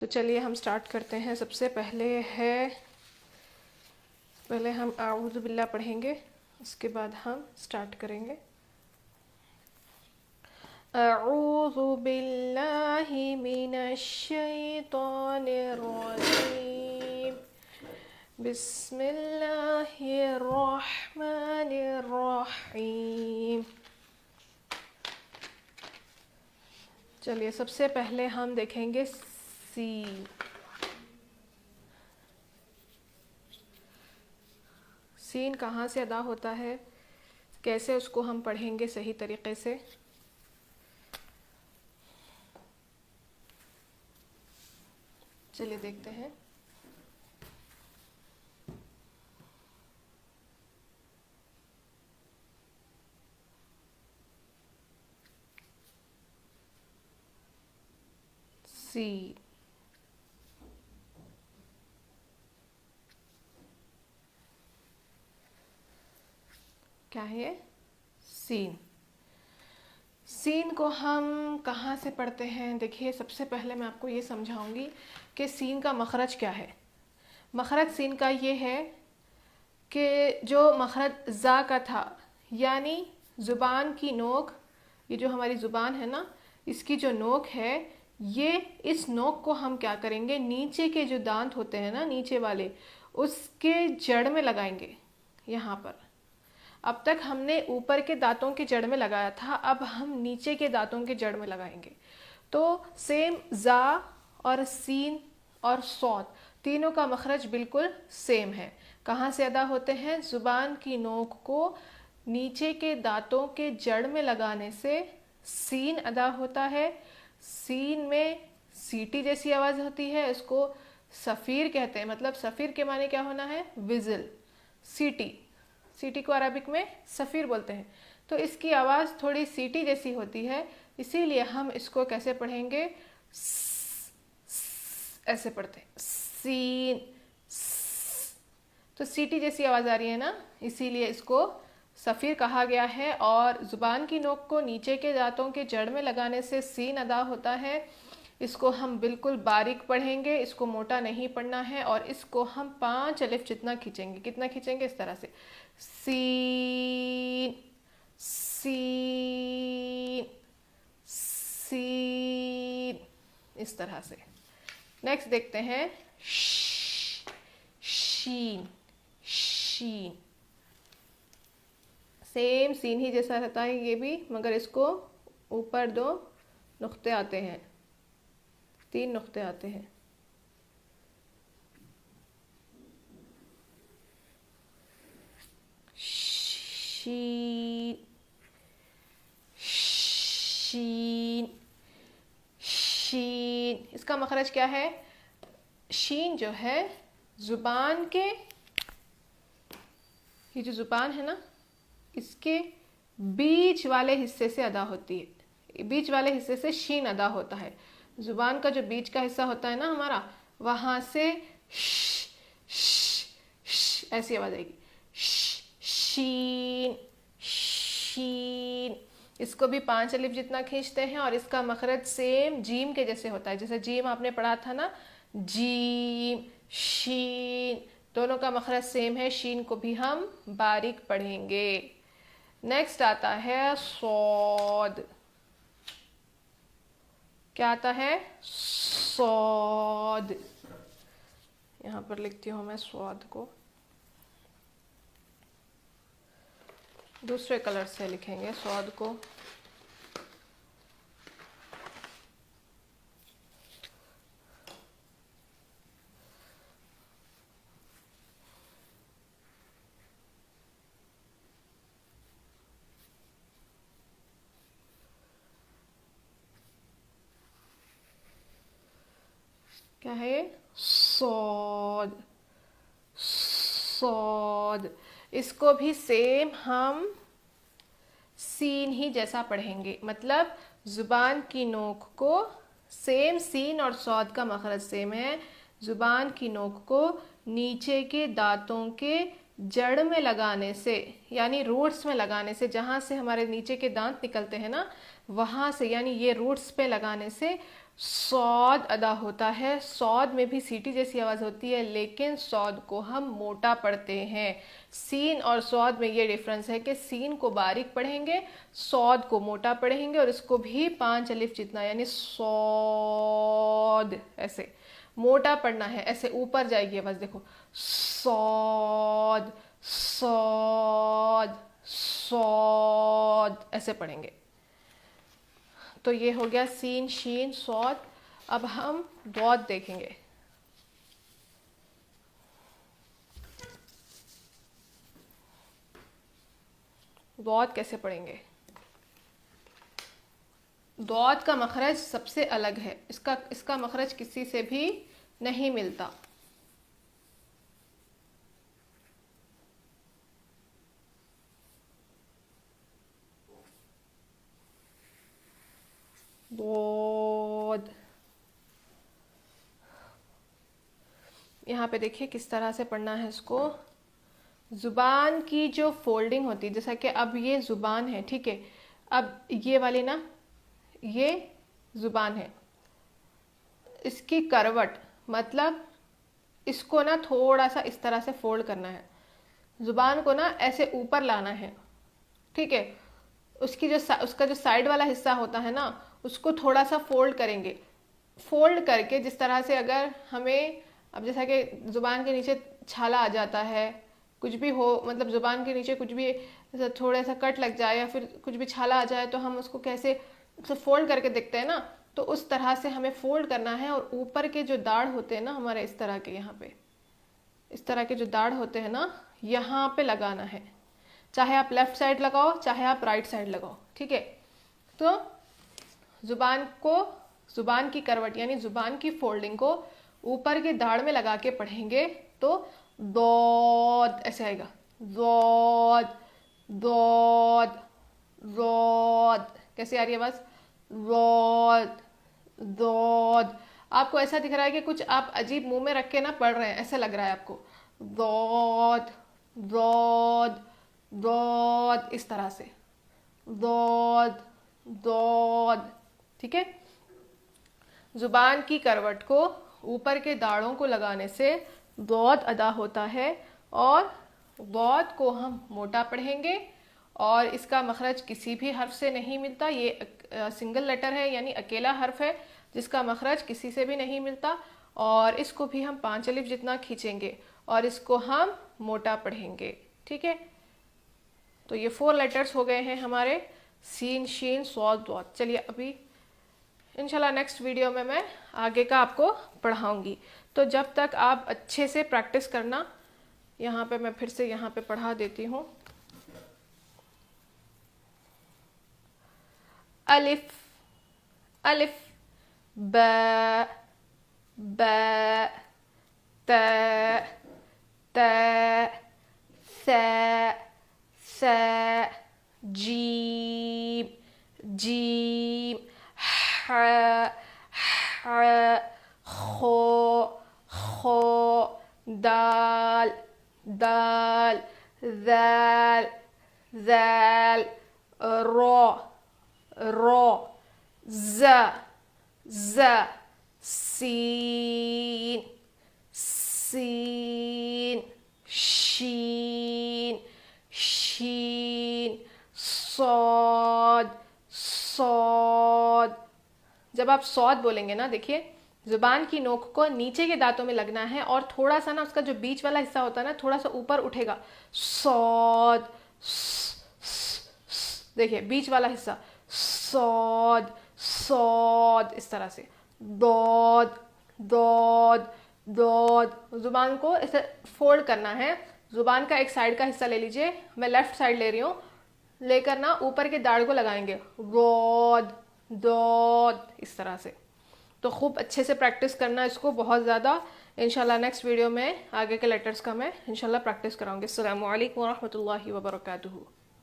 तो चलिए हम स्टार्ट करते हैं। सबसे पहले हम आऊज़ु बिल्लाह पढ़ेंगे, उसके बाद हम स्टार्ट करेंगे। अऊज़ु बिल्लाहि मिनश शैतानिर रजीम, बिस्मिल्लाहिर रहमानिर रहीम। चलिए सबसे पहले हम देखेंगे सीन। सीन कहाँ से अदा होता है, कैसे उसको हम पढ़ेंगे सही तरीके से। चलिए देखते हैं। सी क्या है? सीन। सीन को हम कहाँ से पढ़ते हैं? देखिए सबसे पहले मैं आपको ये समझाऊंगी कि सीन का मखरज क्या है। मखरज सीन का ये है कि जो मखरज ज़ा का था, यानी ज़ुबान की नोक, ये जो हमारी ज़ुबान है ना, इसकी जो नोक है, ये इस नोक को हम क्या करेंगे, नीचे के जो दांत होते हैं ना, नीचे वाले, उसके जड़ में लगाएंगे। यहाँ पर अब तक हमने ऊपर के दांतों के जड़ में लगाया था, अब हम नीचे के दांतों के जड़ में लगाएंगे। तो सेम ज़ा और सीन और सौत तीनों का मखरज बिल्कुल सेम है। कहाँ से अदा होते हैं? ज़ुबान की नोक को नीचे के दांतों के जड़ में लगाने से सीन अदा होता है। सीन में सीटी जैसी आवाज़ होती है, इसको सफ़ीर कहते हैं। मतलब सफ़ीर के माने क्या होना है? विज़ल। सीटी, सीटी को अरबिक में सफ़ीर बोलते हैं। तो इसकी आवाज़ थोड़ी सीटी जैसी होती है, इसीलिए हम इसको कैसे पढ़ेंगे? ऐसे पढ़ते हैं, सीन। तो सीटी जैसी आवाज़ आ रही है ना, इसीलिए इसको सफ़ीर कहा गया है। और ज़ुबान की नोक को नीचे के दांतों के जड़ में लगाने से सीन अदा होता है। इसको हम बिल्कुल बारीक पढ़ेंगे, इसको मोटा नहीं पढ़ना है। और इसको हम 5 अलिफ जितना खींचेंगे। कितना खींचेंगे? इस तरह से, सीन सीन सीन, इस तरह से। नेक्स्ट देखते हैं शीन। शीन सेम सीन ही जैसा रहता है ये भी, मगर इसको ऊपर 2 नुक्ते आते हैं, 3 नुक्ते आते हैं। शीन शीन शीन। इसका मखरज क्या है? शीन जो है ज़ुबान के, ये जो ज़ुबान है ना, इसके बीच वाले हिस्से से अदा होती है। बीच वाले हिस्से से शीन अदा होता है। ज़ुबान का जो बीच का हिस्सा होता है ना हमारा, वहाँ से ऐसी आवाज़ आएगी, शीन शीन। इसको भी 5 अलिफ जितना खींचते हैं। और इसका मखरज सेम जीम के जैसे होता है। जैसे जीम आपने पढ़ा था ना, जीम शीन, दोनों का मखरज सेम है। शीन को भी हम बारीक पढ़ेंगे। नेक्स्ट आता है सौद। क्या आता है? सौद। यहाँ पर लिखती हूँ मैं सौद को, दूसरे कलर से लिखेंगे सौद को। क्या है ये? सौद। सौद। इसको भी सेम हम सीन ही जैसा पढ़ेंगे। मतलब ज़ुबान की नोक को सेम सीन और सौद का मखरज सेम है। ज़ुबान की नोक को नीचे के दांतों के जड़ में लगाने से, यानी रूट्स में लगाने से, जहाँ से हमारे नीचे के दांत निकलते हैं ना, वहाँ से, यानी ये रूट्स पे लगाने से सौद अदा होता है। सौद में भी सीटी जैसी आवाज़ होती है, लेकिन सौद को हम मोटा पढ़ते हैं। सीन और सौद में ये डिफरेंस है कि सीन को बारीक पढ़ेंगे, सौद को मोटा पढ़ेंगे, और इसको भी 5 अलिफ जितना, यानी सौद ऐसे मोटा पढ़ना है, ऐसे ऊपर जाएगी आवाज़। देखो, सौद सौद सौद ऐसे पढ़ेंगे। तो ये हो गया सीन शीन सौद। अब हम दौद देखेंगे। दौद कैसे पढ़ेंगे? दौद का मखरज सबसे अलग है, इसका मखरज किसी से भी नहीं मिलता। दौद यहाँ पे देखिए किस तरह से पढ़ना है इसको। ज़ुबान की जो फोल्डिंग होती है, जैसा कि अब ये ज़ुबान है, ठीक है, अब ये वाली ना, ये ज़ुबान है, इसकी करवट मतलब इसको ना थोड़ा सा इस तरह से फोल्ड करना है, ज़ुबान को ना ऐसे ऊपर लाना है, ठीक है। उसका जो साइड वाला हिस्सा होता है ना, उसको थोड़ा सा फोल्ड करेंगे। फोल्ड करके जिस तरह से, अगर हमें अब जैसा कि ज़ुबान के नीचे छाला आ जाता है, कुछ भी हो, मतलब ज़ुबान के नीचे कुछ भी थोड़ा सा कट लग जाए या फिर कुछ भी छाला आ जाए, तो हम उसको कैसे फोल्ड करके देखते हैं ना, तो उस तरह से हमें फोल्ड करना है। और ऊपर के जो दाढ़ होते हैं ना हमारे, इस तरह के, यहाँ पे इस तरह के जो दाढ़ होते हैं ना, यहाँ पे लगाना है। चाहे आप लेफ्ट साइड लगाओ, चाहे आप राइट साइड लगाओ, ठीक है। तो ज़ुबान की करवट यानी ज़ुबान की फोल्डिंग को ऊपर के दाढ़ में लगा के पढ़ेंगे तो दौद ऐसे आएगा। दौद दौद दौद कैसे आ रही है आवाज़? दौद दौद। आपको ऐसा दिख रहा है कि कुछ आप अजीब मुंह में रख के ना पढ़ रहे हैं, ऐसा लग रहा है आपको। दौद दौद दौद, इस तरह से दौद दौद, ठीक है। ज़ुबान की करवट को ऊपर के दाढ़ों को लगाने से दौद अदा होता है, और दौद को हम मोटा पढ़ेंगे, और इसका मखरज किसी भी हर्फ से नहीं मिलता। ये सिंगल लेटर है, यानी अकेला हर्फ है जिसका मखरज किसी से भी नहीं मिलता, और इसको भी हम 5 अलिफ जितना खींचेंगे और इसको हम मोटा पढ़ेंगे, ठीक है। तो ये 4 लेटर्स हो गए हैं हमारे, सीन शीन सौद दौद। चलिए अभी इंशाल्लाह नेक्स्ट वीडियो में मैं आगे का आपको पढ़ाऊंगी। तो जब तक आप अच्छे से प्रैक्टिस करना। यहाँ पे मैं फिर से यहाँ पे पढ़ा देती हूँ। अलिफ अलिफ, ब ब, त त, स स, जीम जीम, ह ह, खो खो, दाल दाल, ज़ाल ज़ाल, रो रो, ज़ ज़, सीन सीन, शीन शीन, सौद सौद। जब आप सौद बोलेंगे ना, देखिए जुबान की नोक को नीचे के दांतों में लगना है, और थोड़ा सा ना उसका जो बीच वाला हिस्सा होता है ना, थोड़ा सा ऊपर उठेगा। सौद, देखिए बीच वाला हिस्सा, सौद सौद, इस तरह से। दौद दौद दौद। जुबान को ऐसे फोल्ड करना है। जुबान का एक साइड का हिस्सा ले लीजिए, मैं लेफ्ट साइड ले रही हूँ, लेकर ना ऊपर के दाढ़ को लगाएंगे, दौद दौद, इस तरह से। तो खूब अच्छे से प्रैक्टिस करना इसको, बहुत ज़्यादा। इंशाल्लाह नेक्स्ट वीडियो में आगे के लेटर्स का मैं इंशाल्लाह प्रैक्टिस कराऊंगी। अस्सलामु अलैकुम व रहमतुल्लाहि व बरकातुहू।